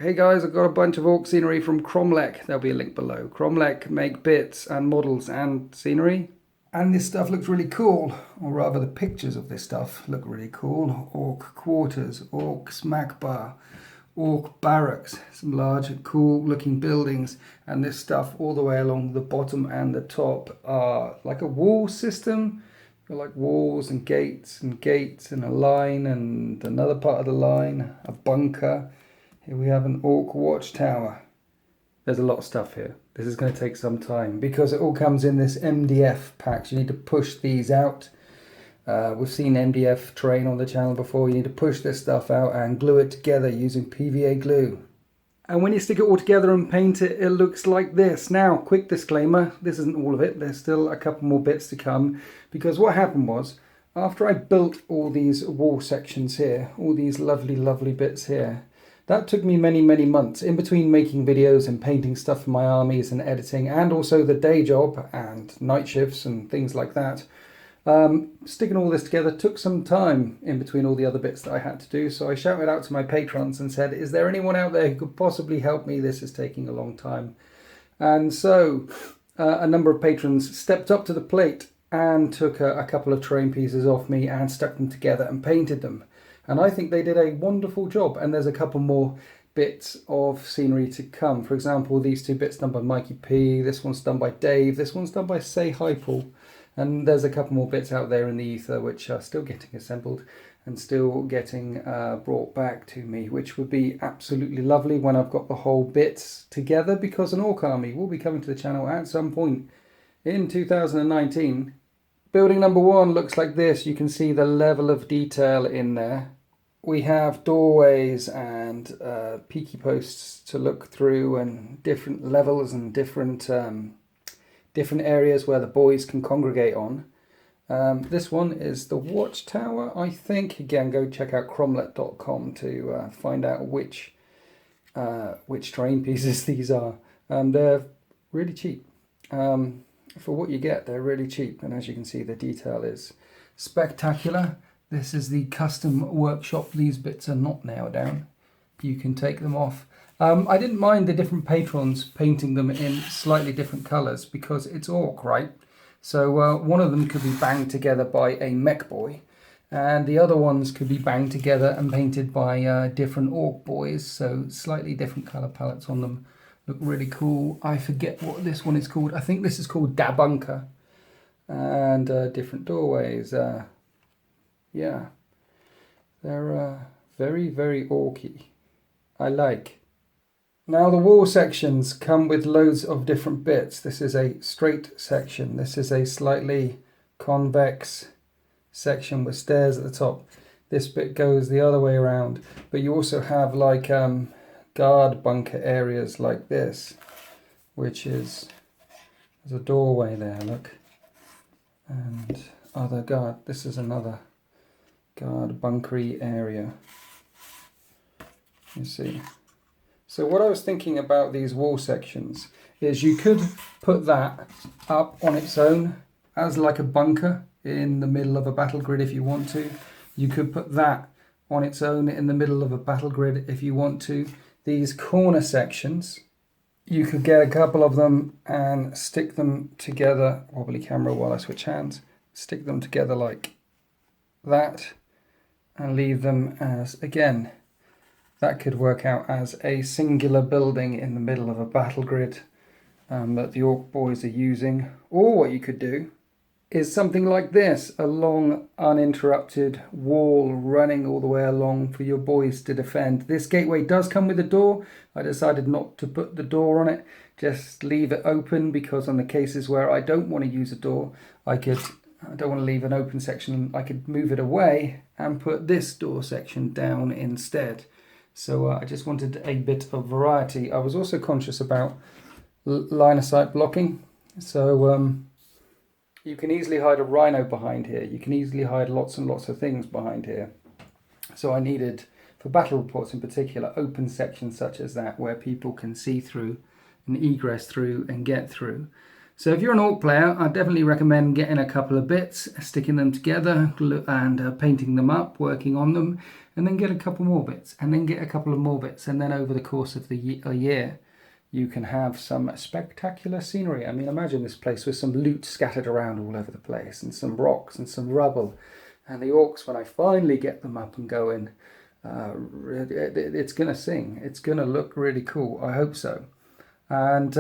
Hey guys, I've got a bunch of orc scenery from Kromlech. There'll be a link below. Kromlech make bits and models and scenery. And this stuff looks really cool, or rather the pictures of this stuff look really cool. Orc quarters, orc smack bar, orc barracks, some large cool looking buildings, and this stuff all the way along the bottom and the top are like a wall system. Got like walls and gates and a line and another part of the line, a bunker. Here we have an orc watchtower. There's a lot of stuff here. This is going to take some time because it all comes in this MDF packs. You need to push these out. We've seen MDF terrain on the channel before. You need to push this stuff out and glue it together using PVA glue. And when you stick it all together and paint it, it looks like this. Now, quick disclaimer, this isn't all of it. There's still a couple more bits to come, because what happened was, after I built all these wall sections here, all these lovely, lovely bits here, that took me many, many months in between making videos and painting stuff for my armies and editing, and also the day job and night shifts and things like that. Sticking all this together took some time in between all the other bits that I had to do, so I shouted out to my patrons and said, is there anyone out there who could possibly help me? This is taking a long time. And so a number of patrons stepped up to the plate and took a couple of terrain pieces off me and stuck them together and painted them. And I think they did a wonderful job, and there's a couple more bits of scenery to come. For example, these two bits done by Mikey P, this one's done by Dave, this one's done by Say Hi Paul. And there's a couple more bits out there in the ether which are still getting assembled and still getting brought back to me, which would be absolutely lovely when I've got the whole bits together, because an orc army will be coming to the channel at some point in 2019. Building number 1 looks like this. You can see the level of detail in there. We have doorways and peaky posts to look through, and different levels and different areas where the boys can congregate on. This one is the watchtower, I think. Again, go check out kromlech.com to find out which terrain pieces these are. They're really cheap. For what you get, they're really cheap, and as you can see, the detail is spectacular. This is the custom workshop. These bits are not nailed down. You can take them off. I didn't mind the different patrons painting them in slightly different colours because it's orc, right? So one of them could be banged together by a mech boy, and the other ones could be banged together and painted by different orc boys. So slightly different colour palettes on them. Look really cool. I forget what this one is called. I think this is called Da Bunker. And different doorways. Yeah, they're very, very orky. I like. Now the wall sections come with loads of different bits. This is a straight section. This is a slightly convex section with stairs at the top. This bit goes the other way around. But you also have like guard bunker areas like this, which is, there's a doorway there, look. And other guard, this is another guard bunkery area. You see. So what I was thinking about these wall sections is you could put that up on its own as like a bunker in the middle of a battle grid if you want to. You could put that on its own in the middle of a battle grid if you want to. These corner sections, you could get a couple of them and stick them together, wobbly camera while I switch hands, stick them together like that and leave them as, again, that could work out as a singular building in the middle of a battle grid that the orc boys are using. Or what you could do is something like this, a long uninterrupted wall running all the way along for your boys to defend. This gateway does come with a door. I decided not to put the door on it, just leave it open, because on the cases where I don't want to use a door, I don't want to leave an open section, I could move it away and put this door section down instead. So I just wanted a bit of variety. I was also conscious about line of sight blocking. So you can easily hide a rhino behind here. You can easily hide lots and lots of things behind here. So I needed, for battle reports in particular, open sections such as that where people can see through and egress through and get through. So if you're an Orc player, I definitely recommend getting a couple of bits, sticking them together and painting them up, working on them, and then get a couple more bits, and then get a couple of more bits, and then over the course of a year, you can have some spectacular scenery. I mean, imagine this place with some loot scattered around all over the place, and some rocks and some rubble. And the Orcs, when I finally get them up and going, it's going to sing. It's going to look really cool. I hope so. And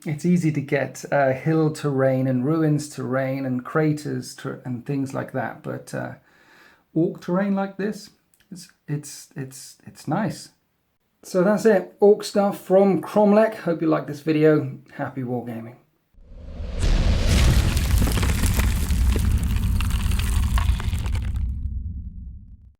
it's easy to get hill terrain and ruins terrain and craters and things like that. But Orc terrain like this, it's nice. So that's it. Orc stuff from Kromlech. Hope you like this video. Happy wargaming.